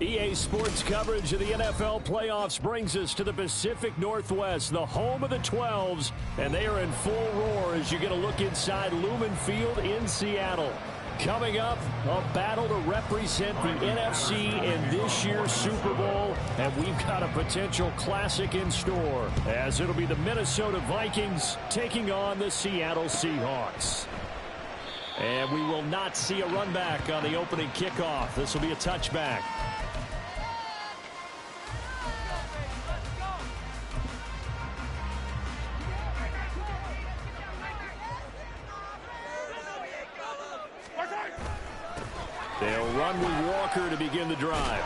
EA Sports coverage of the NFL playoffs brings us to the Pacific Northwest, the home of the 12s, and they are in full roar as you get a look inside Lumen Field in Seattle. Coming up, a battle to represent the NFC in this year's Super Bowl, and we've got a potential classic in store, as it'll be the Minnesota Vikings taking on the Seattle Seahawks. And we will not see a run back on the opening kickoff. This will be a touchback. They'll run with Walker to begin the drive.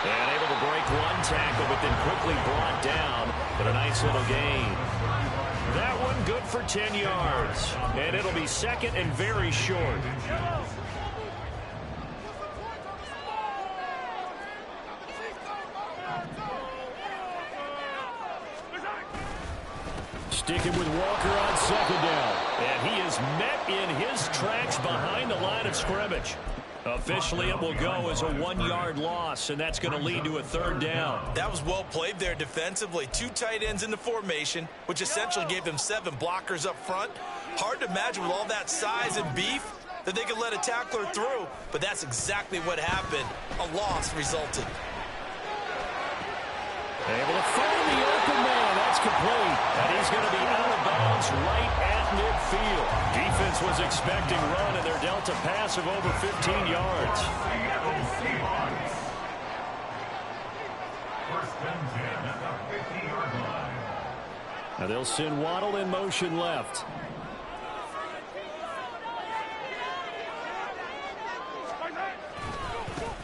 And able to break one tackle, but then quickly brought down. But a nice little gain. That one good for 10 yards. And it'll be second and very short. Sticking with Walker on second down. And he is met in his tracks behind the line of scrimmage. Officially, it will go as a 1-yard loss, and that's going to lead to a third down. That was well played there defensively. 2 tight ends in the formation, which essentially gave them 7 blockers up front. Hard to imagine with all that size and beef that they could let a tackler through, but that's exactly what happened. A loss resulted. Able to find the open man. That's complete. And he's going to be out of bounds right at midfield. Defense was expecting run, and they're dealt a pass of over 15 yards. Now they'll send Waddle in motion left.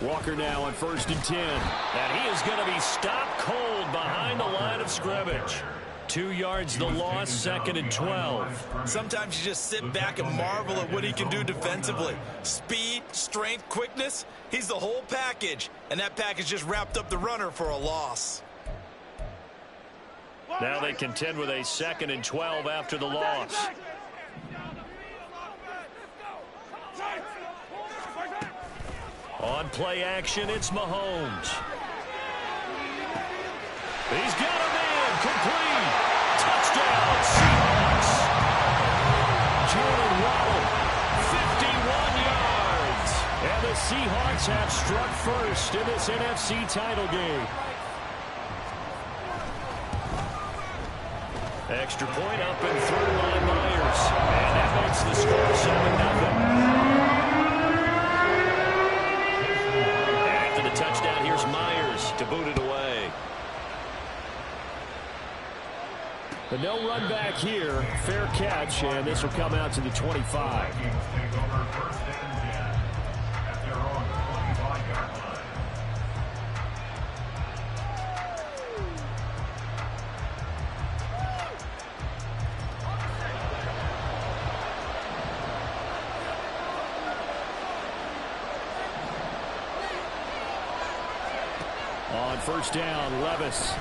Walker now on 1st and 10. And he is going to be stopped cold behind the line of scrimmage. 2 yards the loss, 2nd and 12. Sometimes you just sit back and marvel at what he can do defensively. Speed, strength, quickness. He's the whole package. And that package just wrapped up the runner for a loss. Now they contend with a 2nd and 12 after the loss. On play action, it's Mahomes. He's got a man, complete. Touchdown, Seahawks. Jalen Waddle, 51 yards. And the Seahawks have struck first in this NFC title game. Extra point up and through by Myers. And that makes the score 7-0. Touchdown, here's Myers to boot it away. But no run back here. Fair catch, and this will come out to the 25. On 1st down, Levis.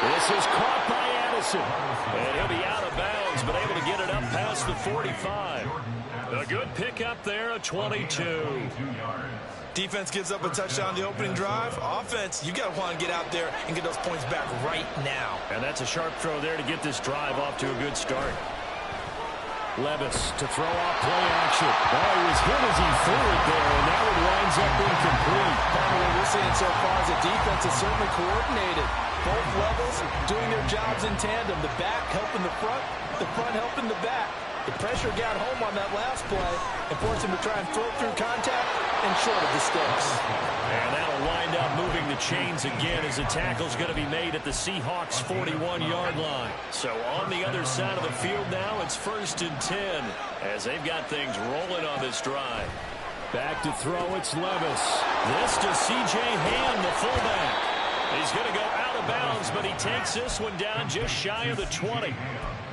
This is caught by Addison. And he'll be out of bounds, but able to get it up past the 45. A good pickup there, a 22. Defense gives up a touchdown the opening drive. Offense, you got to want to get out there and get those points back right now. And that's a sharp throw there to get this drive off to a good start. Levis to throw off play action. Oh, he was hit as he threw it there, and that one winds up incomplete. What we're seeing so far is the defense is certainly coordinated. Both levels doing their jobs in tandem. The back helping the front helping the back. The pressure got home on that last play and forced him to try and throw through contact and short of the sticks. And that'll wind up moving the chains again as the tackle's going to be made at the Seahawks 41-yard line. So on the other side of the field now, it's 1st and 10 as they've got things rolling on this drive. Back to throw, it's Levis. This to C.J. Ham, the fullback. He's going to go out of bounds, but he takes this one down just shy of the 20.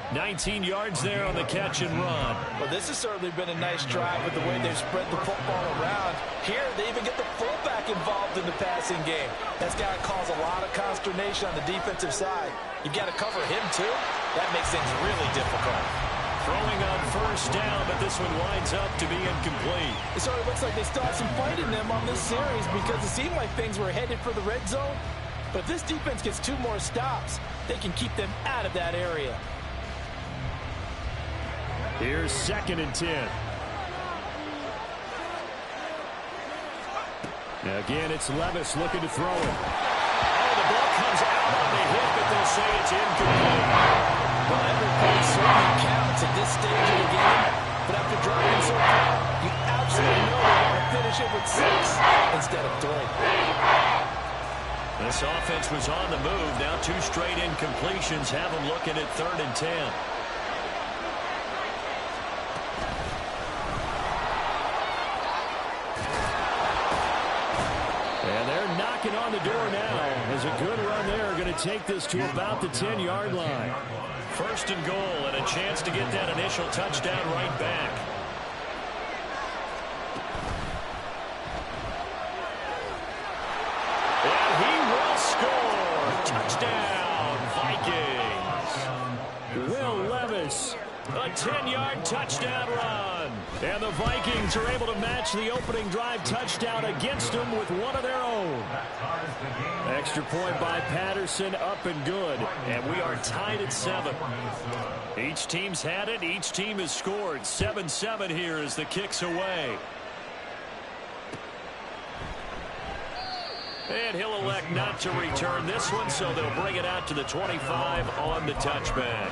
19 yards there on the catch and run. Well, this has certainly been a nice drive with the way they've spread the football around. Here, they even get the fullback involved in the passing game. That's got to cause a lot of consternation on the defensive side. You've got to cover him, too. That makes things really difficult. Throwing on 1st down, but this one winds up to be incomplete. It sort of looks like they still have some fight in them on this series because it seemed like things were headed for the red zone. But if this defense gets 2 more stops, they can keep them out of that area. Here's 2nd and 10. Again, it's Levis looking to throw it. Oh, the ball comes out on the hit, but they'll say it's incomplete. Well, every play certainly counts at this stage of the game. But after dropping so far, you absolutely know they want to finish it with 6 instead of 3. This offense was on the move. Now 2 straight incompletions have them looking at 3rd and 10. And they're knocking on the door now. As a good run there, going to take this to about the 10-yard line. 1st and goal, and a chance to get that initial touchdown right back. And he will score. Touchdown, Vikings. Will Levis, a 10-yard touchdown run. And the Vikings are able to match the opening drive touchdown against them with one of their own. Extra point by Patterson, up and good. And we are tied at 7. Each team's had it. Each team has scored. 7-7 here as the kick's away. And he'll elect not to return this one, so they'll bring it out to the 25 on the touchback.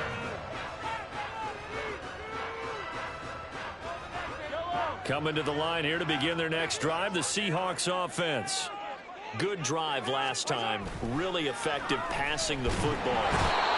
Coming to the line here to begin their next drive, the Seahawks offense. Good drive last time. Really effective passing the football.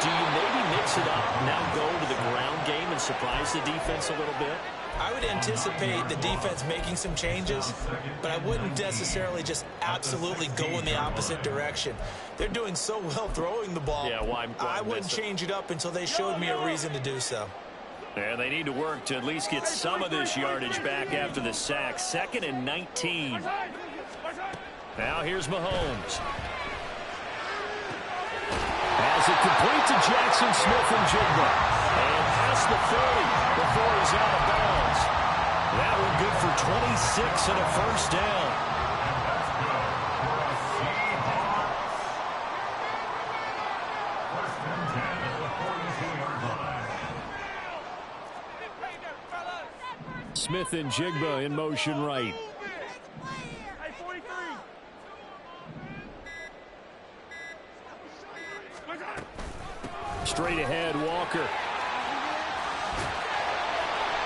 Do you maybe mix it up, now go to the ground game and surprise the defense a little bit? I would anticipate the defense making some changes, but I wouldn't necessarily just absolutely go in the opposite direction. They're doing so well throwing the ball. Yeah, well, I wouldn't change it up until they showed me a reason to do so. And they need to work to at least get some of this yardage back after the sack. 2nd and 19. Now here's Mahomes. Has it complete to Jackson Smith-Njigba. And past the 40 before he's out of bounds. That one good for 26 and a 1st down. Smith-Njigba in motion right. Straight ahead, Walker.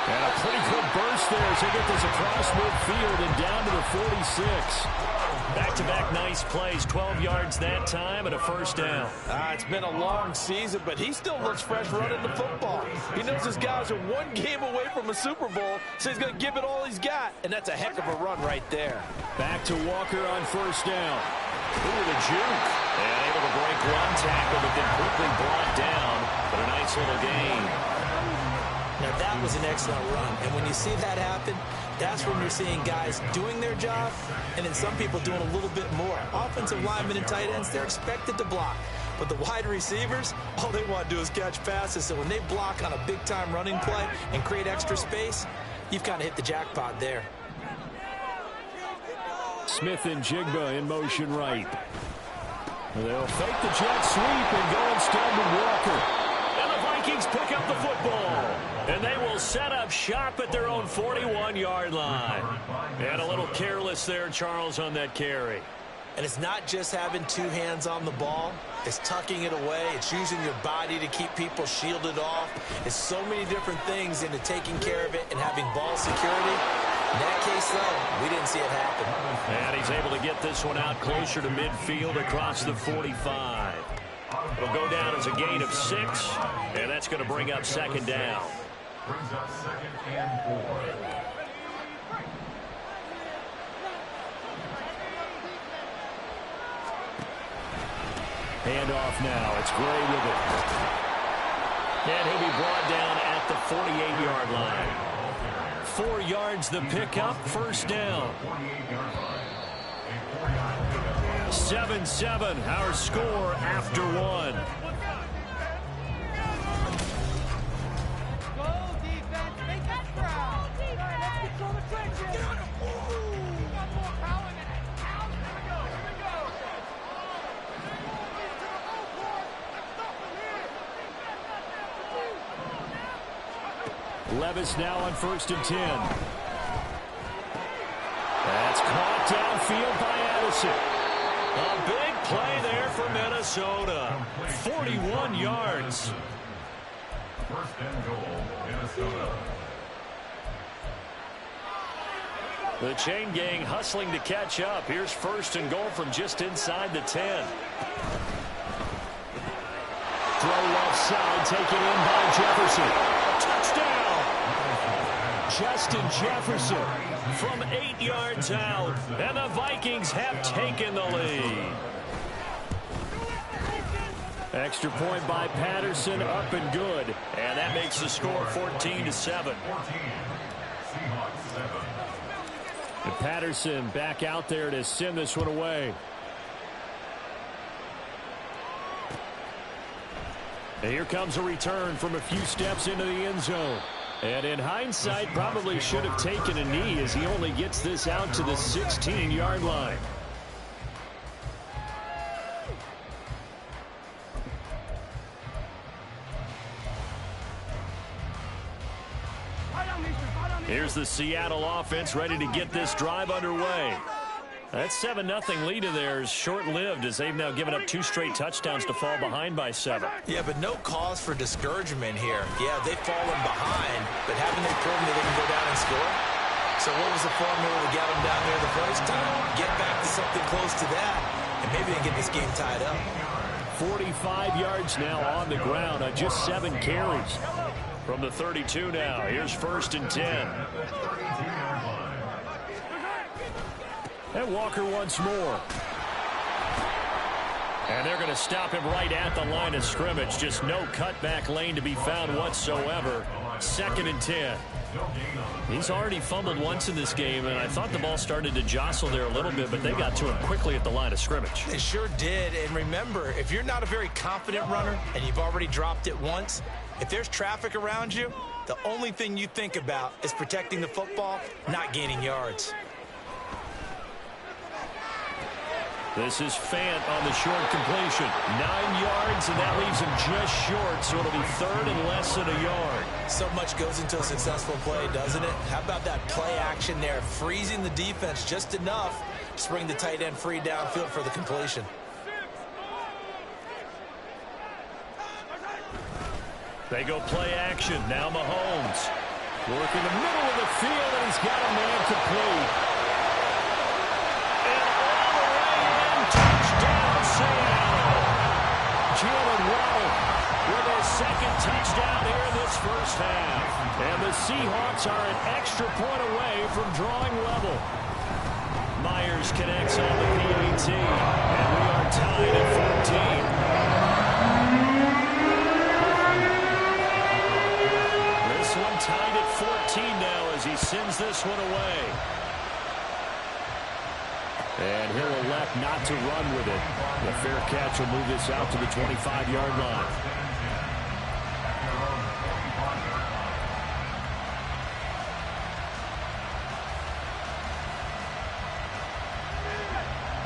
And a pretty good burst there as they get this across midfield and down to the 46. Back-to-back nice plays, 12 yards that time and a 1st down. It's been a long season, but he still looks fresh running the football. He knows his guys are 1 game away from a Super Bowl, so he's going to give it all he's got, and that's a heck of a run right there. Back to Walker on 1st down. Ooh, the juke. And able to break 1 tackle, but then quickly brought down. But a nice little gain. Now that was an excellent run, and when you see that happen, that's when you're seeing guys doing their job and then some people doing a little bit more. Offensive linemen and tight ends, they're expected to block. But the wide receivers, all they want to do is catch passes. So when they block on a big-time running play and create extra space, you've kind of hit the jackpot there. Smith-Njigba in motion right. They'll fake the jet sweep and go instead to Walker. And the Vikings pick up the football. And they will set up shop at their own 41-yard line. And a little careless there, Charles, on that carry. And it's not just having two hands on the ball. It's tucking it away. It's using your body to keep people shielded off. It's so many different things into taking care of it and having ball security. In that case, though, we didn't see it happen. And he's able to get this one out closer to midfield across the 45. It'll go down as a gain of 6, and that's going to bring up second down. Brings up 2nd and 4. Handoff now. It's Gray with it. And he'll be brought down at the 48-yard line. 4 yards the pickup, first down. 7-7, our score after 1. Levis now on 1st and 10. That's caught downfield by Addison. A big play there for Minnesota. 41 yards. 1st and goal, Minnesota. The chain gang hustling to catch up. Here's 1st and goal from just inside the 10. Throw left side, taken in by Jefferson. Touchdown! Justin Jefferson from 8 yards out, and the Vikings have taken the lead. Extra point by Patterson, up and good, and that makes the score 14-7. 14. Seahawks 7. And Patterson back out there to send this one away. And here comes a return from a few steps into the end zone. And in hindsight, probably should have taken a knee as he only gets this out to the 16-yard line. Here's the Seattle offense ready to get this drive underway. That 7-0 lead of theirs short-lived as they've now given up 2 straight touchdowns to fall behind by 7. Yeah, but no cause for discouragement here. Yeah, they've fallen behind, but haven't they proven that they can go down and score? So what was the formula to get them down here the first time? Get back to something close to that, and maybe they get this game tied up. 45 yards now on the ground on just 7 carries. From the 32 now, here's 1st and 10. And Walker once more. And they're going to stop him right at the line of scrimmage. Just no cutback lane to be found whatsoever. 2nd and 10. He's already fumbled once in this game, and I thought the ball started to jostle there a little bit, but they got to him quickly at the line of scrimmage. They sure did. And remember, if you're not a very confident runner and you've already dropped it once, if there's traffic around you, the only thing you think about is protecting the football, not gaining yards. This is Fant on the short completion. 9 yards, and that leaves him just short, so it'll be 3rd and less than a yard. So much goes into a successful play, doesn't it? How about that play action there, freezing the defense just enough to bring the tight end free downfield for the completion. They go play action. Now Mahomes. Working the middle of the field, and he's got a man complete. And all the way in, touchdown Seattle. Jalen Waddle with his 2nd touchdown here in this first half. And the Seahawks are an extra point away from drawing level. Myers connects on the PAT, and we are tied at 14. Tied at 14 now as he sends this one away. And he'll elect not to run with it. The fair catch will move this out to the 25-yard line.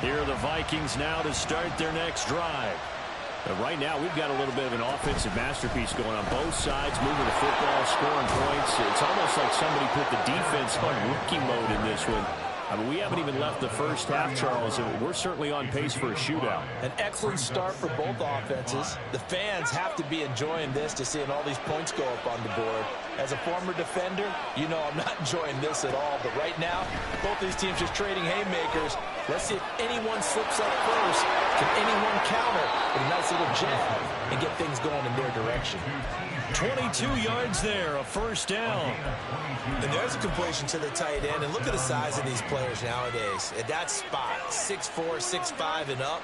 Here are the Vikings now to start their next drive. Right now, we've got a little bit of an offensive masterpiece going on both sides, moving the football, scoring points. It's almost like somebody put the defense on rookie mode in this one. I mean, we haven't even left the first half, Charles, and we're certainly on pace for a shootout. An excellent start for both offenses. The fans have to be enjoying this to seeing all these points go up on the board. As a former defender, you know I'm not enjoying this at all. But right now, both these teams just trading haymakers. Let's see if anyone slips up first. Can anyone counter with a nice little jab and get things going in their direction? 22 yards there, a first down. And there's a completion to the tight end. And look at the size of these players nowadays. At that spot, 6'4", 6'5", and up.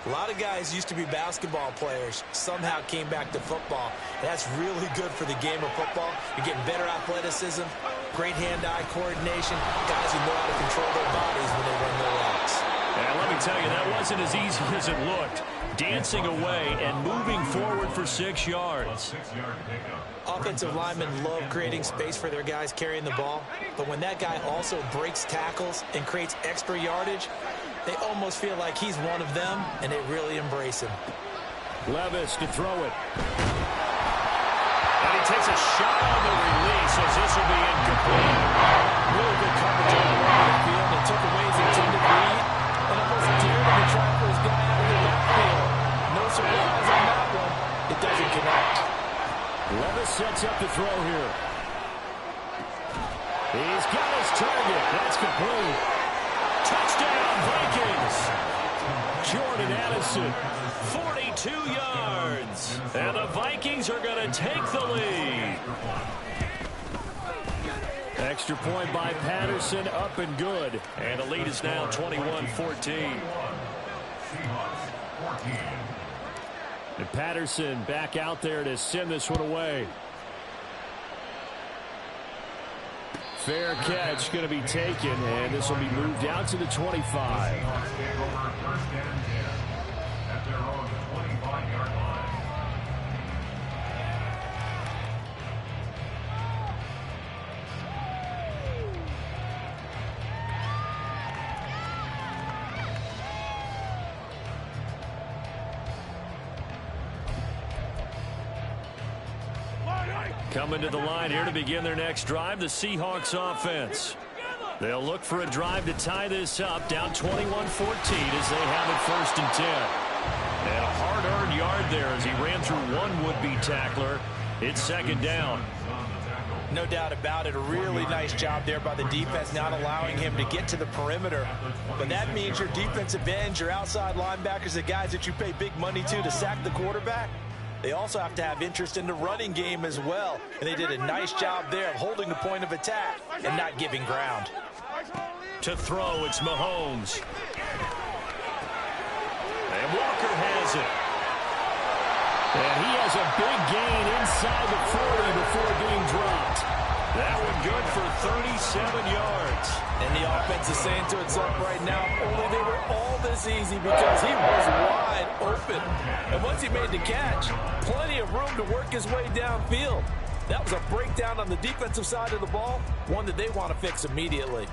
A lot of guys used to be basketball players, somehow came back to football. That's really good for the game of football. You're getting better athleticism, great hand-eye coordination, guys who know how to control their bodies when they run their routes. And let me tell you, that wasn't as easy as it looked. Dancing away and moving forward for 6 yards. Offensive linemen love creating space for their guys carrying the ball, but when that guy also breaks tackles and creates extra yardage, they almost feel like he's one of them, and they really embrace him. Levis to throw it. And he takes a shot on the release as this will be incomplete. Really good coverage all around the field. They took away his intended read, and almost dared him to try for his guy out of the backfield. No surprise on that one. It doesn't connect. Levis sets up to throw here. He's got his target. That's complete. Touchdown, Vikings. Jordan Addison, 42 yards. And the Vikings are going to take the lead. Extra point by Patterson, up and good. And the lead is now 21-14. And Patterson back out there to send this one away. Fair catch going to be taken, and this will be moved out to the 25. Coming to the line here to begin their next drive, the Seahawks offense. They'll look for a drive to tie this up, down 21-14 as they have it 1st and 10. And a hard-earned yard there as he ran through one would-be tackler. It's 2nd down. No doubt about it. A really nice job there by the defense, not allowing him to get to the perimeter. But that means your defensive ends, your outside linebackers, the guys that you pay big money to sack the quarterback, they also have to have interest in the running game as well. And they did a nice job there of holding the point of attack and not giving ground. To throw, it's Mahomes. And Walker has it. And he has a big gain inside the 40 before being dropped. That one good for 37 yards. And the offense is saying to itself right now, only they were all this easy because he was wide open. And once he made the catch, plenty of room to work his way downfield. That was a breakdown on the defensive side of the ball, one that they want to fix immediately.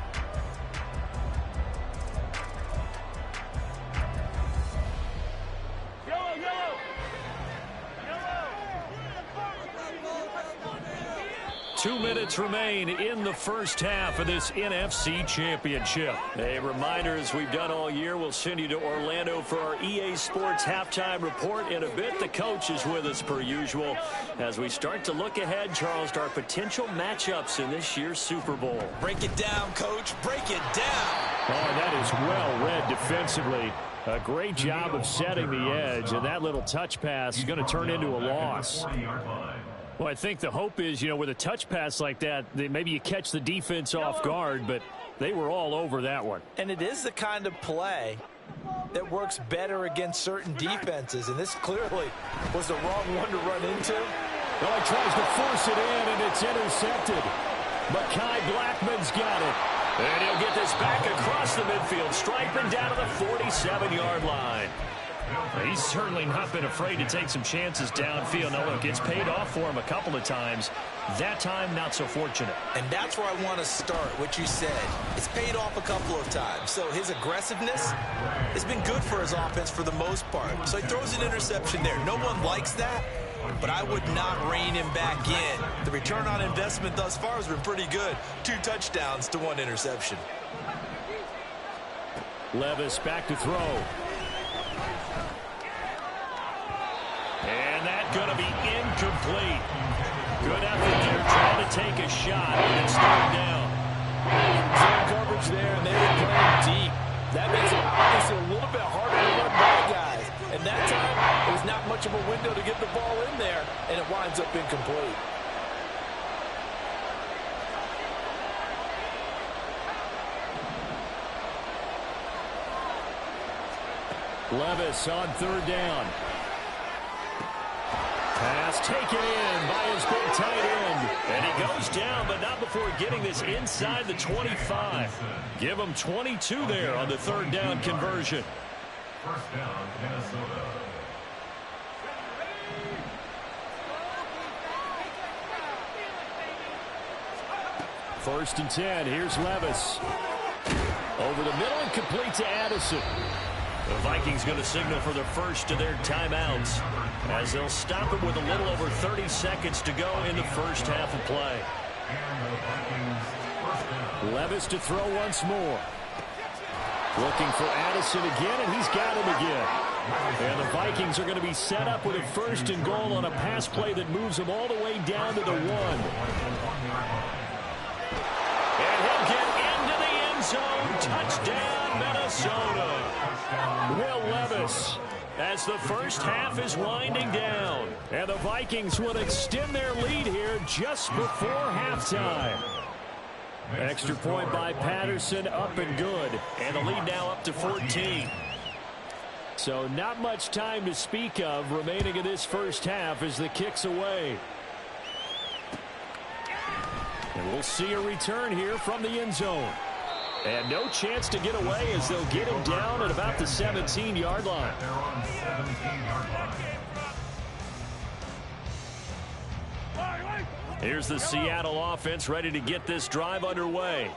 Two minutes remain in the first half of this NFC Championship. A reminder, as we've done all year, we'll send you to Orlando for our EA Sports halftime report in a bit. The coach is with us per usual as we start to look ahead, Charles, to our potential matchups in this year's Super Bowl. Break it down, Coach. Break it down. Oh, that is well read defensively. A great job of setting the edge, and that little touch pass is going to turn into a loss. Well, I think the hope is, with a touch pass like that, maybe you catch the defense off guard, but they were all over that one. And it is the kind of play that works better against certain defenses, and this clearly was the wrong one to run into. Well, he tries to force it in, and it's intercepted. Mekhi Blackman's got it. And he'll get this back across the midfield, striping down to the 47-yard line. He's certainly not been afraid to take some chances downfield. Now, look, it's paid off for him a couple of times. That time, not so fortunate. And that's where I want to start, what you said. It's paid off a couple of times. So his aggressiveness has been good for his offense for the most part. So he throws an interception there. No one likes that, but I would not rein him back in. The return on investment thus far has been pretty good. 2 touchdowns to 1 interception. Levis back to throw. And that's going to be incomplete. Good effort there trying to take a shot, and it's third down. Zone coverage there, and they were playing deep. That makes it obviously a little bit harder to run by guys. And that time, it was not much of a window to get the ball in there, and it winds up incomplete. Levis on third down. Pass taken in by his big tight end. And he goes down, but not before getting this inside the 25. Give him 22 there on the third down conversion. First down, Minnesota. First and 10. Here's Levis. Over the middle and complete to Addison. The Vikings going to signal for the first of their timeouts as they'll stop it with a little over 30 seconds to go in the first half of play. Levis to throw once more. Looking for Addison again, and he's got him again. And the Vikings are going to be set up with a first and goal on a pass play that moves them all the way down to the 1. And he'll get into the end zone. Touchdown, Minnesota. Will Levis, as the first half is winding down. And the Vikings will extend their lead here just before halftime. Extra point by Patterson, up and good. And the lead now up to 14. So not much time to speak of remaining in this first half as the kick's away. And we'll see a return here from the end zone. And no chance to get away as they'll get him down at about the 17-yard line. They're on the 17-yard line. Here's the Seattle offense ready to get this drive underway.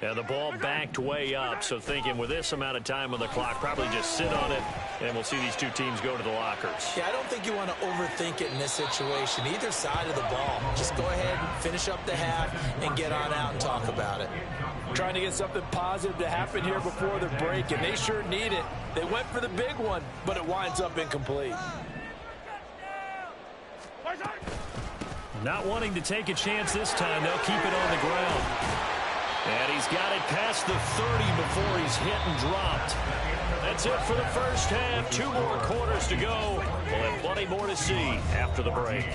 And the ball backed way up, so thinking with this amount of time on the clock, probably just sit on it, and we'll see these two teams go to the lockers. Yeah, I don't think you want to overthink it in this situation. Either side of the ball. Just go ahead and finish up the half and get on out and talk about it. Trying to get something positive to happen here before the break, and they sure need it. They went for the big one, but it winds up incomplete. Not wanting to take a chance this time, they'll keep it on the ground. And he's got it past the 30 before he's hit and dropped. That's it for the first half. 2 more quarters to go. We'll have plenty more to see after the break.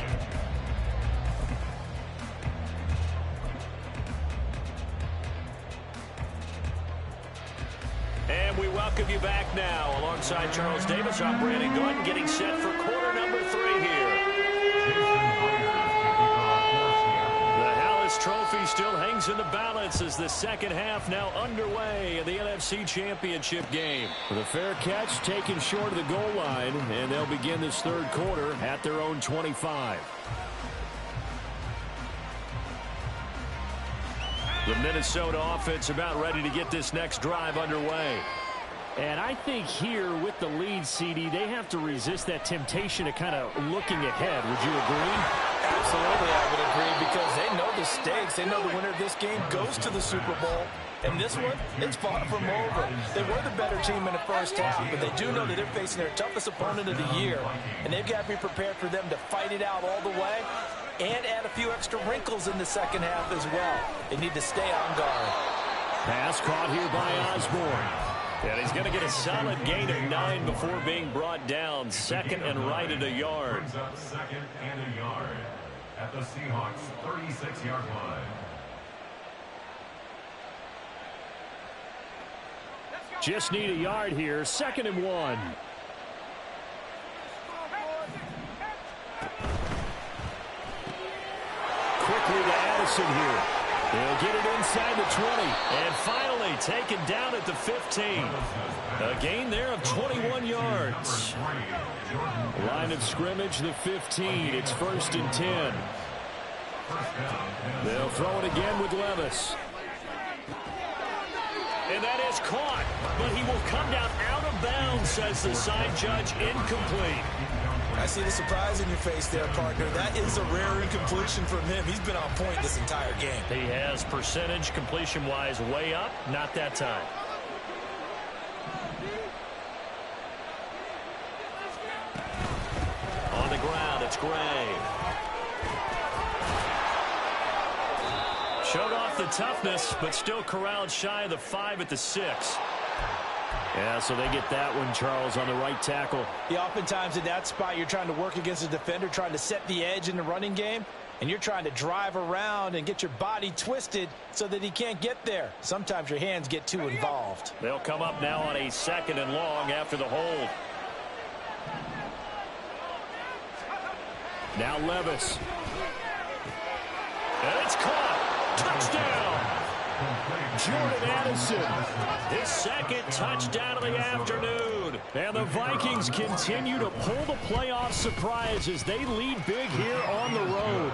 And we welcome you back now. Alongside Charles Davis, I'm Brandon Gordon, getting set for quarter number 3 here. Trophy still hangs in the balance as the second half now underway in the NFC Championship game. With a fair catch taken short of the goal line, and they'll begin this third quarter at their own 25. The Minnesota offense about ready to get this next drive underway. And I think here with the lead, CD, they have to resist that temptation of kind of looking ahead. Would you agree? Absolutely, I would agree, because they know the stakes. They know the winner of this game goes to the Super Bowl. And this one, it's far from over. They were the better team in the first half, but they do know that they're facing their toughest opponent of the year. And they've got to be prepared for them to fight it out all the way and add a few extra wrinkles in the second half as well. They need to stay on guard. Pass caught here by Osborne. And he's going to get a solid gain of 9 before being brought down. Second and right at a yard. Brings up second and a yard at the Seahawks 36-yard line. Just need a yard here. 2nd and 1. Quickly to Addison here. They'll get it inside the 20. And finally taken down at the 15. A gain there of 21 yards. Line of scrimmage, the 15. It's 1st and 10. They'll throw it again with Levis. And that is caught. But he will come down out of bounds, says the side judge. Incomplete. I see the surprise in your face there, partner. That is a rare incompletion from him. He's been on point this entire game. He has percentage completion-wise way up. Not that time. Gray. Showed off the toughness, but still corralled shy of the 5 at the 6. Yeah, so they get that one, Charles, on the right tackle. Yeah, oftentimes in that spot, you're trying to work against a defender, trying to set the edge in the running game, and you're trying to drive around and get your body twisted so that he can't get there. Sometimes your hands get too involved. They'll come up now on a 2nd and long after the hold. Now Levis. And it's caught. Touchdown. Jordan Addison, his 2nd touchdown of the afternoon. And the Vikings continue to pull the playoff surprise as they lead big here on the road.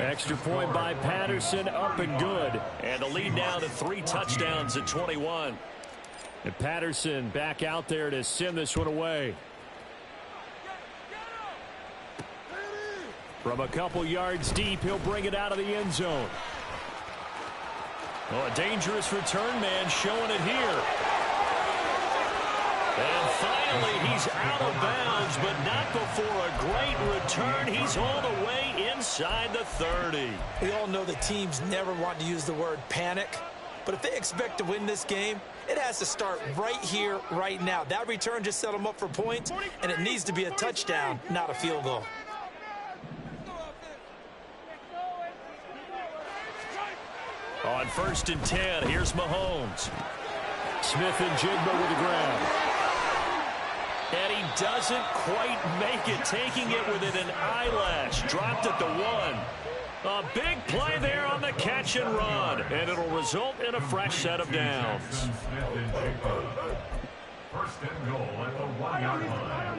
Extra point by Patterson, up and good. And the lead now to 3 touchdowns at 21. And Patterson back out there to send this one away. From a couple yards deep, he'll bring it out of the end zone. Oh, a dangerous return man showing it here. And finally, he's out of bounds, but not before a great return. He's all the way inside the 30. We all know that teams never want to use the word panic, but if they expect to win this game, it has to start right here, right now. That return just set them up for points, and it needs to be a touchdown, not a field goal. On 1st and 10, here's Mahomes. Smith and Jigba with the grab. And he doesn't quite make it, taking it within an eyelash. Dropped at the 1. A big play there on the catch and run. And it'll result in a fresh set of downs. 1st and goal at the 1-yard line.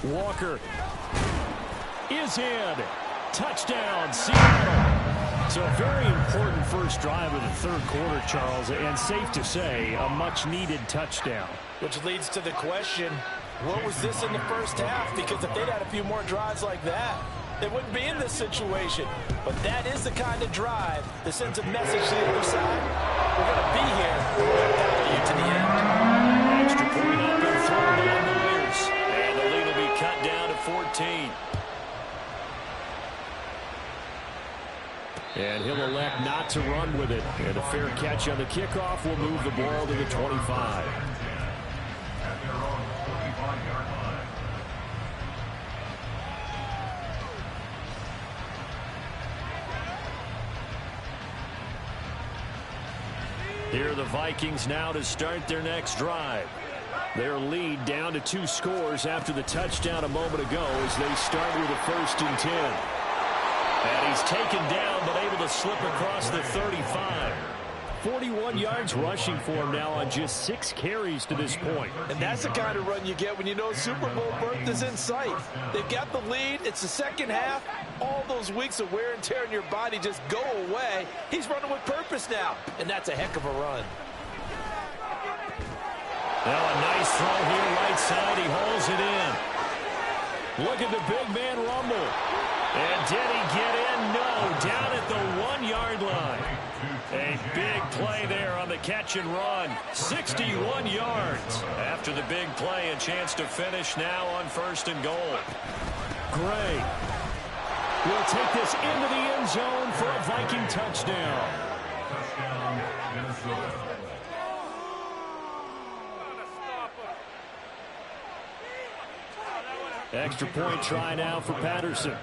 Walker is in. Touchdown, Seattle. So a very important first drive of the 3rd quarter, Charles, and safe to say, a much-needed touchdown. Which leads to the question, what was this in the first half? Because if they'd had a few more drives like that, they wouldn't be in this situation. But that is the kind of drive that sends a message to the other side. We're going to be here. We're going to battle you to the end. Extra point up and thrown by Myers. And the lead will be cut down to 14. And he'll elect not to run with it. And a fair catch on the kickoff will move the ball to the 25. At their own 45-yard line. Here are the Vikings now to start their next drive. Their lead down to 2 scores after the touchdown a moment ago as they start with a 1st and 10. And he's taken down but able to slip across the 35. 41 yards rushing for him now on just 6 carries to this point. And that's the kind of run you get when you know Super Bowl berth is in sight. They've got the lead. It's the second half. All those weeks of wear and tear in your body just go away. He's running with purpose now, and that's a heck of a run. Now a nice throw here right side. He hauls it in. Look at the big man rumble. And did he get in? No, down at the 1-yard line. A big play there on the catch and run. 61 yards. After the big play, a chance to finish now on 1st and goal. Gray will take this into the end zone for a Viking touchdown. Touchdown, Minnesota. Extra point try now for Patterson.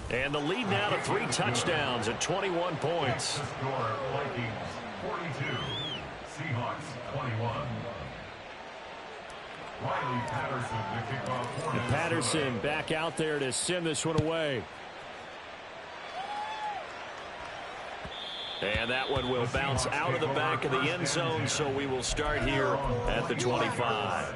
And the lead now to 3 touchdowns at 21 points. The score, Vikings 42, Seahawks 21. Riley Patterson, the kickoff for And Patterson back out there to send this one away. And that one will bounce out of the back of the end zone, so we will start here at the 25.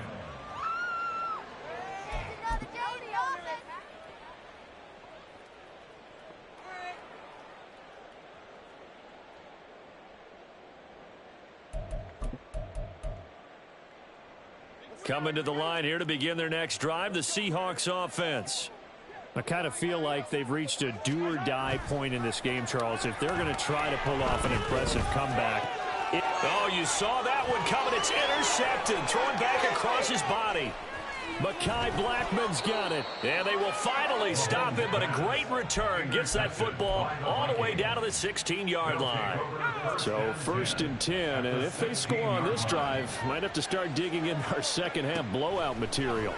Coming to the line here to begin their next drive, the Seahawks offense. I kind of feel like they've reached a do-or-die point in this game, Charles. If they're going to try to pull off an impressive comeback. Oh, you saw that one coming. It's intercepted. Thrown back across his body. Mekhi Blackman's got it. And they will finally stop him, but a great return. Gets that football all the way down to the 16-yard line. So 1st and 10, and if they score on this drive, might have to start digging in our second-half blowout material.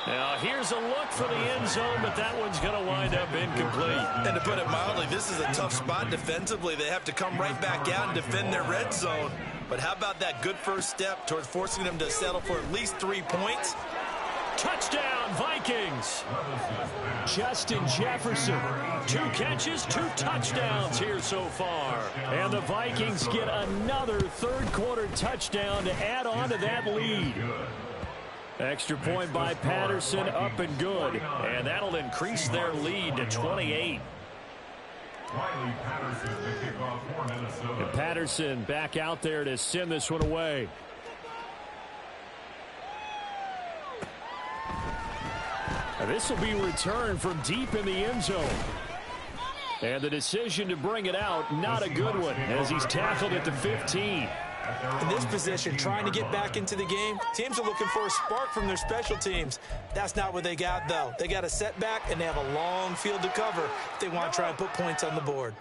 Now, here's a look for the end zone, but that one's going to wind up incomplete. And to put it mildly, this is a tough spot defensively. They have to come right back out and defend their red zone. But how about that good first step towards forcing them to settle for at least 3 points? Touchdown, Vikings. Justin Jefferson. 2 catches, 2 touchdowns here so far. And the Vikings get another third-quarter touchdown to add on to that lead. Extra point by Patterson, up and good. And that'll increase their lead to 28. And Patterson back out there to send this one away. Now this will be returned from deep in the end zone. And the decision to bring it out, not a good one, as he's tackled at the 15. In this position, trying to get back into the game, teams are looking for a spark from their special teams. That's not what they got, though. They got a setback, and they have a long field to cover if they want to try and put points on the board.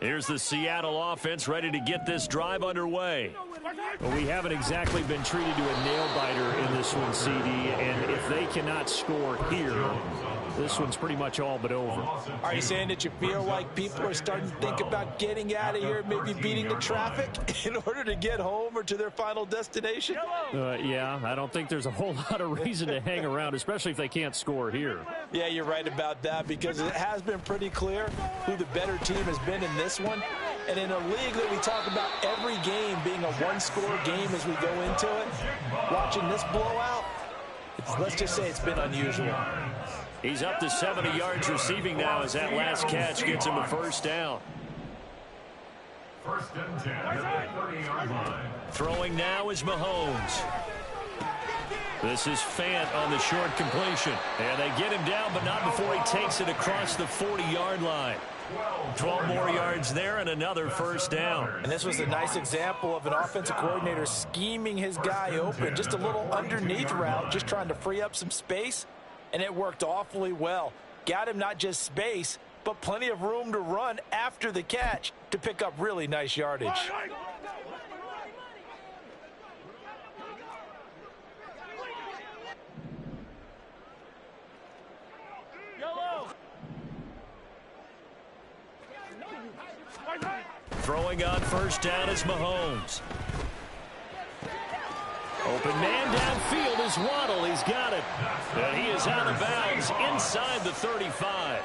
Here's the Seattle offense ready to get this drive underway. Well, we haven't exactly been treated to a nail-biter in this one, CD, and if they cannot score here, this one's pretty much all but over. Are you saying that you feel like people are starting to think about getting out of here, maybe beating the traffic in order to get home or to their final destination? Yeah, I don't think there's a whole lot of reason to hang around, especially if they can't score here. Yeah, you're right about that, because it has been pretty clear who the better team has been in this one. And in a league that we talk about every game being a one-score game as we go into it, watching this blowout, let's just say it's been unusual. He's up to 70 yards receiving now as that last catch gets him a first down. 1st and 10 at the 30-yard line. Throwing now is Mahomes. This is Fant on the short completion. And they get him down, but not before he takes it across the 40-yard line. 12 more yards there and another first down. And this was a nice example of an offensive coordinator scheming his guy open. Just a little underneath route, just trying to free up some space. And it worked awfully well. Got him not just space, but plenty of room to run after the catch to pick up really nice yardage. Throwing on first down is Mahomes. Open man downfield is Waddle. He's got it. And he is out of bounds inside the 35.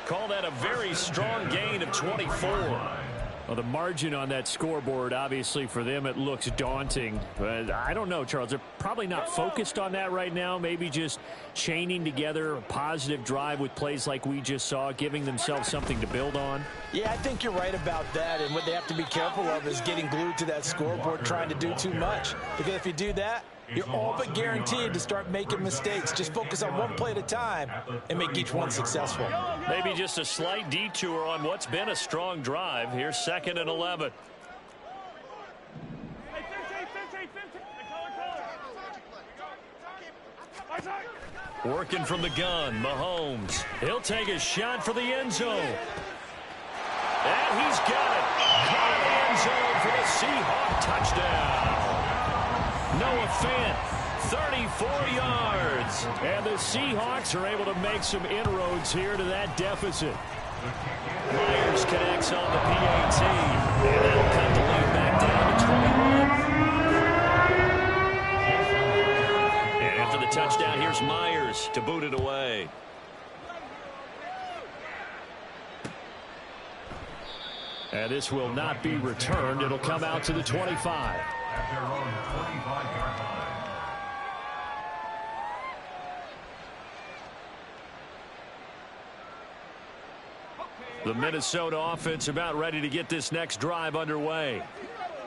Call that a very strong gain of 24. Well, the margin on that scoreboard, obviously, for them, it looks daunting. But I don't know, Charles. They're probably not focused on that right now. Maybe just chaining together a positive drive with plays like we just saw, giving themselves something to build on. Yeah, I think you're right about that. And what they have to be careful of is getting glued to that scoreboard trying to do too much. Because if you do that, you're all but guaranteed to start making mistakes. Just focus on one play at a time and make each one successful. Maybe just a slight detour on what's been a strong drive. Here's 2nd and 11. Working from the gun, Mahomes. He'll take a shot for the end zone. And he's got it. Caught in the end zone for the Seahawks touchdown. Noah Fant, 34 yards. And the Seahawks are able to make some inroads here to that deficit. Myers connects on the PAT. And that'll cut the lead back down to 21. And after the touchdown, here's Myers to boot it away. And this will not be returned. It'll come out to the 25. At their own 45-yard line. The Minnesota offense about ready to get this next drive underway.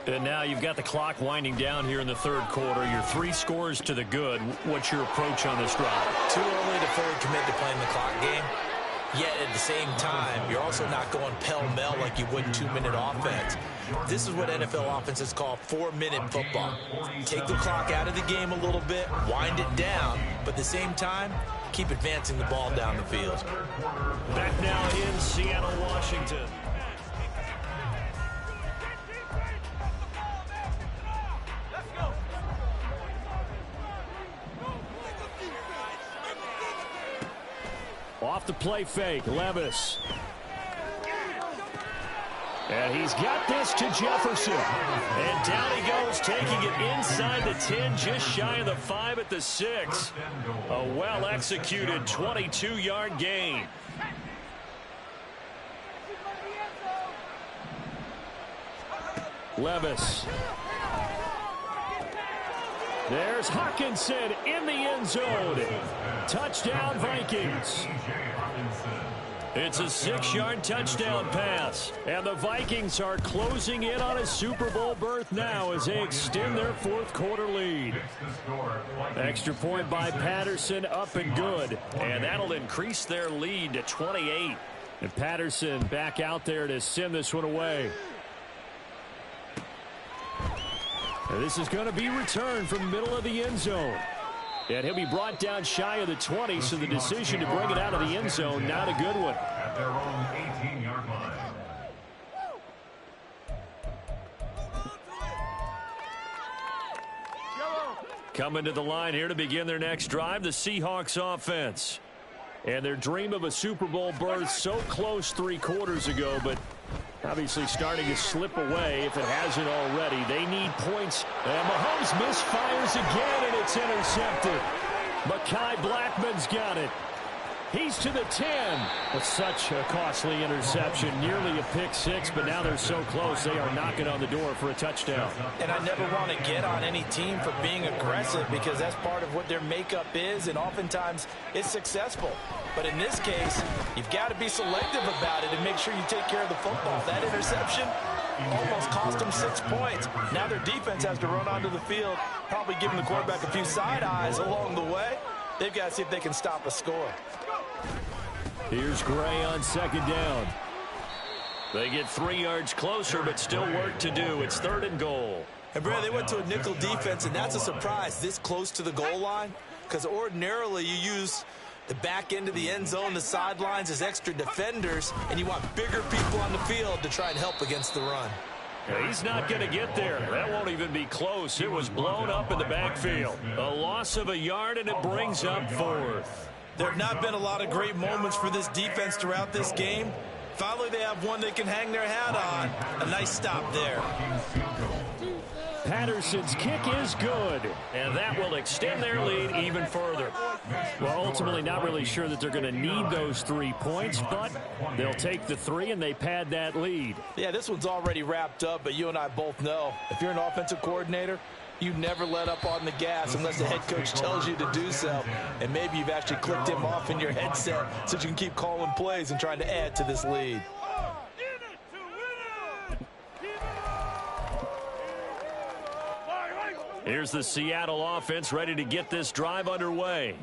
And now you've got the clock winding down here in the third quarter. You're 3 scores to the good. What's your approach on this drive? Too early to fully commit to playing the clock game. Yet at the same time, you're also not going pell-mell like you would in 2-minute offense. This is what NFL offenses call 4-minute football. Take the clock out of the game a little bit, wind it down, but at the same time, keep advancing the ball down the field. Back now in Seattle, Washington. Off the play fake, Levis. And he's got this to Jefferson. And down he goes, taking it inside the 10, just shy of the 5 at the 6. A well-executed 22-yard gain. Levis. There's Hawkinson in the end zone. Touchdown, Vikings. It's a 6-yard touchdown pass. And the Vikings are closing in on a Super Bowl berth now as they extend their fourth quarter lead. Extra point by Patterson, up and good. And that'll increase their lead to 28. And Patterson back out there to send this one away. And this is going to be returned from the middle of the end zone. And he'll be brought down shy of the 20, so the decision to bring it out of the end zone, not a good one. At their own 18-yard line. Coming to the line here to begin their next drive, the Seahawks offense. And their dream of a Super Bowl berth so close 3 quarters ago, but obviously starting to slip away if it hasn't already. They need points. And Mahomes misfires again, and it's intercepted. Mekhi Blackman's got it. He's to the 10. But such a costly interception. Nearly a pick 6, but now they're so close they are knocking on the door for a touchdown. And I never want to get on any team for being aggressive because that's part of what their makeup is, and oftentimes it's successful. But in this case, you've got to be selective about it and make sure you take care of the football. That interception almost cost them 6 points. Now their defense has to run onto the field, probably giving the quarterback a few side eyes along the way. They've got to see if they can stop a score. Here's Gray on second down. They get 3 yards closer, but still work to do. It's 3rd and goal. And, Brad, they went to a nickel defense, and that's a surprise this close to the goal line because ordinarily you use the back end of the end zone, the sidelines as extra defenders, and you want bigger people on the field to try and help against the run. Yeah, he's not going to get there. That won't even be close. It was blown up in the backfield. A loss of a yard, and it brings up 4th. There have not been a lot of great moments for this defense throughout this game. Finally, they have one they can hang their hat on. A nice stop there. Patterson's kick is good, and that will extend their lead even further. Well, ultimately not really sure that they're going to need those 3 points, but they'll take the 3 and they pad that lead. Yeah, this one's already wrapped up, but you and I both know if you're an offensive coordinator, you never let up on the gas unless the head coach tells you to do so. And maybe you've actually clicked him off in your headset so you can keep calling plays and trying to add to this lead. Here's the Seattle offense ready to get this drive underway.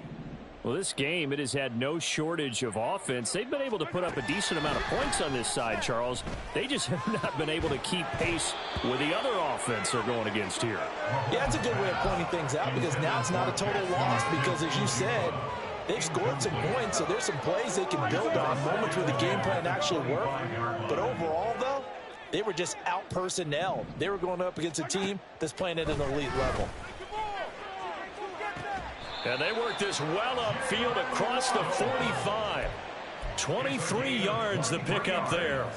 Well, this game, it has had no shortage of offense. They've been able to put up a decent amount of points on this side, Charles. They just have not been able to keep pace with the other offense they're going against here. Yeah, it's a good way of pointing things out because now it's not a total loss because, as you said, they've scored some points, so there's some plays they can build on, moments where the game plan actually worked. But overall, though, they were just out-personnel. They were going up against a team that's playing at an elite level. And they work this well upfield across the 45. 23 yards the pickup there.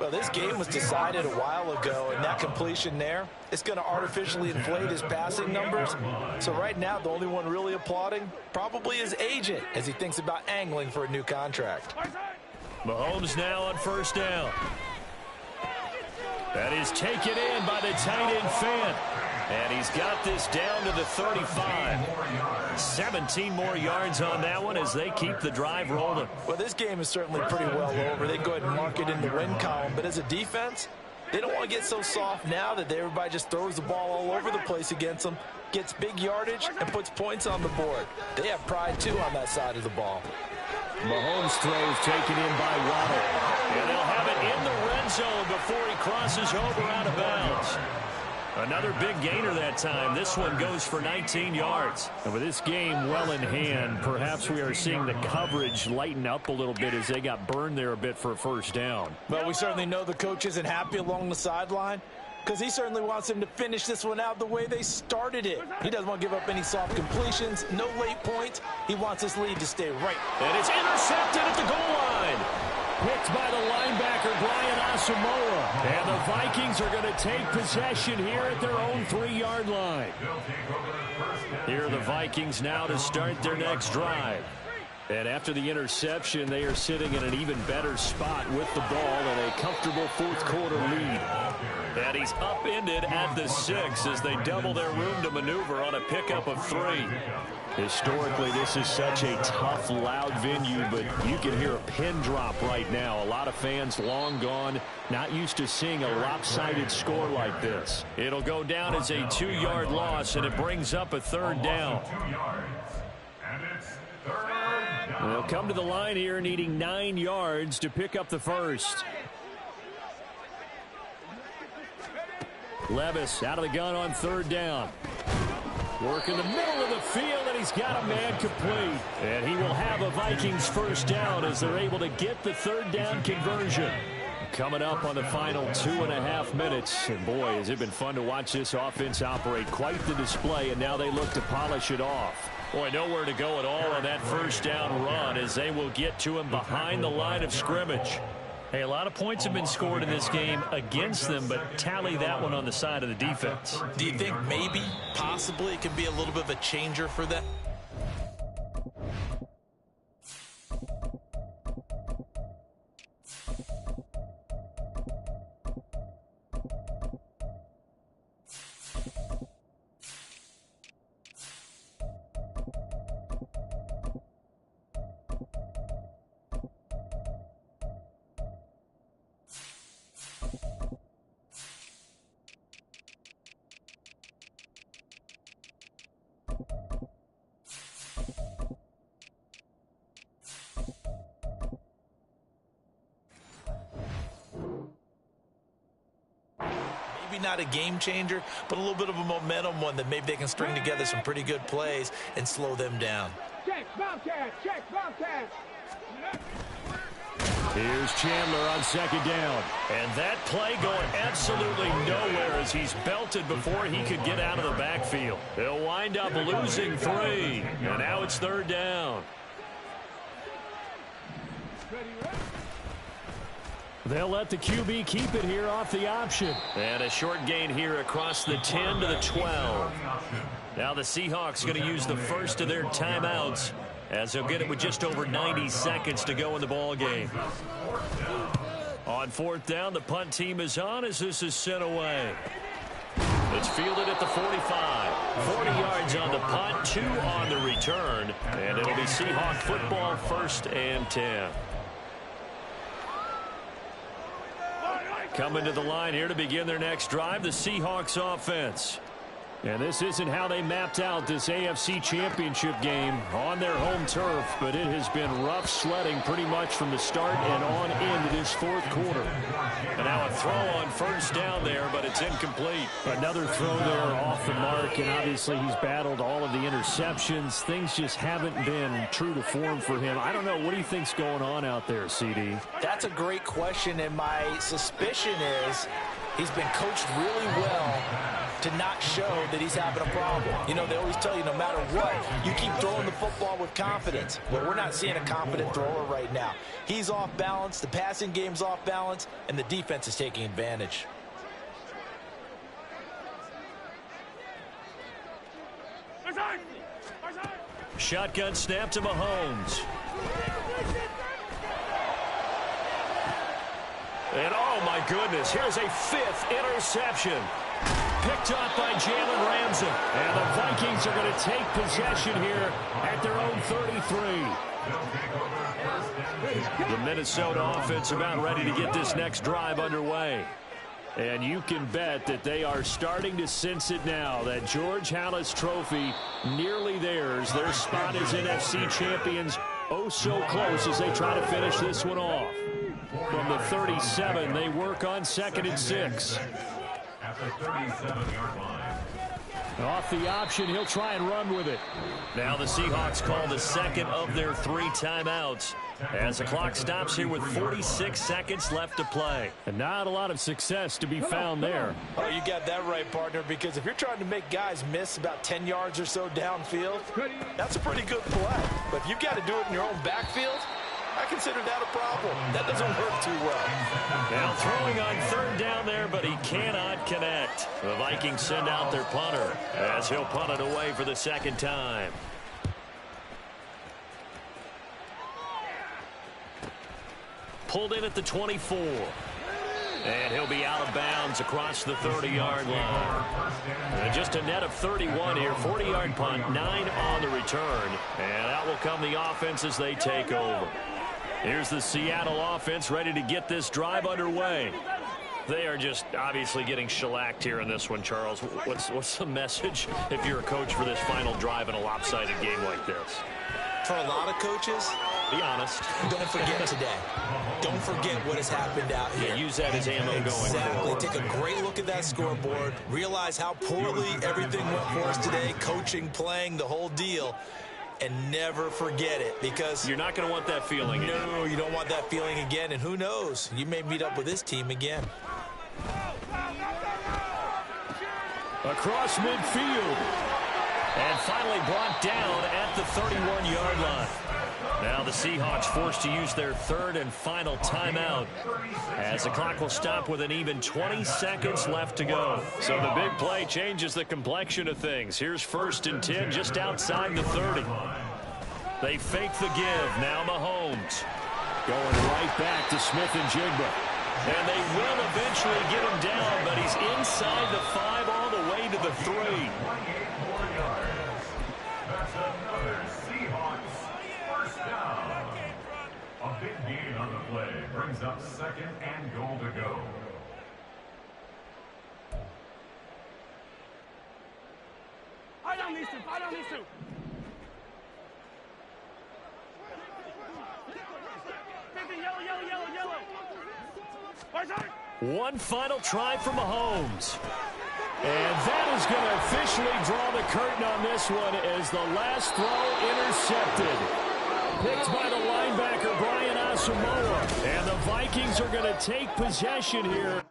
Well, this game was decided a while ago, and that completion there, it's going to artificially inflate his passing numbers. So right now, the only one really applauding probably his agent as he thinks about angling for a new contract. Mahomes now on first down. That is taken in by the tight end Fant. And he's got this down to the 35. 17 more yards on that one as they keep the drive rolling. Well, this game is certainly pretty well over. They go ahead and mark it in the win column. But as a defense, They don't want to get so soft now that everybody just throws the ball all over the place against them, gets big yardage, and puts points on the board. They have pride, too, on that side of the ball. Mahomes throws taken in by Waddle. And they'll have it in the red zone before he crosses over out of bounds. Another big gainer that time. This one goes for 19 yards. And with this game well in hand, perhaps we are seeing the coverage lighten up a little bit as they got burned there a bit for a first down. Well, we certainly know the coach isn't happy along the sideline because he certainly wants them to finish this one out the way they started it. He doesn't want to give up any soft completions, no late points. He wants his lead to stay right. And it's intercepted at the goal line. Picked by the linebacker, Brian Asamoah. And the Vikings are going to take possession here at their own 3-yard line. Here are the Vikings now to start their next drive. And after the interception, they are sitting in an even better spot with the ball and a comfortable fourth-quarter lead. And he's upended at the 6 as they double their room to maneuver on a pickup of 3. Historically, this is such a tough, loud venue, but you can hear a pin drop right now. A lot of fans long gone, not used to seeing a lopsided score like this. It'll go down as a 2-yard loss, and it brings up a 3rd down. They'll come to the line here needing 9 yards to pick up the first. Levis out of the gun on 3rd down. Work in the middle of the field, and he's got a man complete. And he will have a Vikings first down as they're able to get the 3rd down conversion. Coming up on the final 2.5 minutes. And boy, has it been fun to watch this offense operate. Quite the display, and now they look to polish it off. Boy, nowhere to go at all on that first down run as they will get to him behind the line of scrimmage. Hey, a lot of points have been scored in this game against them, but tally that one on the side of the defense. Do you think maybe, possibly, it can be a little bit of a changer for them? Not a game changer, but a little bit of a momentum one that maybe they can string together some pretty good plays and slow them down. Check, Bobcat. Here's Chandler on 2nd down. And that play going absolutely nowhere as he's belted before he could get out of the backfield. They'll wind up losing 3. And now it's 3rd down. They'll let the QB keep it here off the option. And a short gain here across the 10 to the 12. Now the Seahawks going to use the first of their timeouts as they'll get it with just over 90 seconds to go in the ball game. On 4th down, the punt team is on as this is sent away. It's fielded at the 45. 40 yards on the punt, 2 on the return. And it'll be Seahawk football, 1st and 10. Coming to the line here to begin their next drive, the Seahawks offense. And this isn't how they mapped out this AFC Championship game on their home turf, but it has been rough sledding pretty much from the start and on into this 4th quarter. And now a throw on 1st down there, but it's incomplete. Another throw there off the mark, and obviously he's battled all of the interceptions. Things just haven't been true to form for him. I don't know. What do you think's going on out there, CD? That's a great question, and my suspicion is he's been coached really well to not show that he's having a problem. You know, they always tell you no matter what, you keep throwing the football with confidence. Well, we're not seeing a confident thrower right now. He's off balance, the passing game's off balance, and the defense is taking advantage. Shotgun snap to Mahomes. And oh my goodness, here's a 5th interception. Picked up by Jalen Ramsey. And the Vikings are going to take possession here at their own 33. The Minnesota offense about ready to get this next drive underway. And you can bet that they are starting to sense it now. That George Halas trophy nearly theirs. Their spot as NFC champions oh so close as they try to finish this one off. From the 37, they work on 2nd and 6. At the 37-yard line. Off the option, he'll try and run with it. Now the Seahawks call the second of their 3 timeouts as the clock stops here with 46 seconds left to play. And not a lot of success to be found there. Oh, you got that right, partner, because if you're trying to make guys miss about 10 yards or so downfield, that's a pretty good play. But if you've got to do it in your own backfield, I consider that a problem. That doesn't work too well. Now throwing on 3rd down there, but he cannot connect. The Vikings send out their punter as he'll punt it away for the 2nd time. Pulled in at the 24. And he'll be out of bounds across the 30-yard line. And just a net of 31 here. 40-yard punt, 9 on the return. And out will come the offense as they take over. Here's the Seattle offense ready to get this drive underway. They are just obviously getting shellacked here in this one, Charles. What's the message if you're a coach for this final drive in a lopsided game like this? For a lot of coaches, be honest. Don't forget today. Don't forget what has happened out here. Yeah, use that as ammo going forward. Take a great look at that scoreboard. Realize how poorly everything went for us today. Coaching, playing, the whole deal. And never forget it, because you're not going to want that feeling again. No, you don't want that feeling again. And who knows? You may meet up with this team again. Across midfield. And finally brought down at the 31-yard line. Now the Seahawks forced to use their 3rd and final timeout as the clock will stop with an even 20 seconds left to go. So the big play changes the complexion of things. Here's 1st and 10 just outside the 30. They fake the give. Now Mahomes going right back to Smith-Njigba. And they will eventually get him down, but he's inside the 5 all the way to the 3. That's another Seahawks first down. A big gain on the play brings up 2nd and goal to go. I don't need to. Yellow. One final try for Mahomes. And that is going to officially draw the curtain on this one as the last throw intercepted. Picked by the linebacker, Brian Asamoah. And the Vikings are going to take possession here.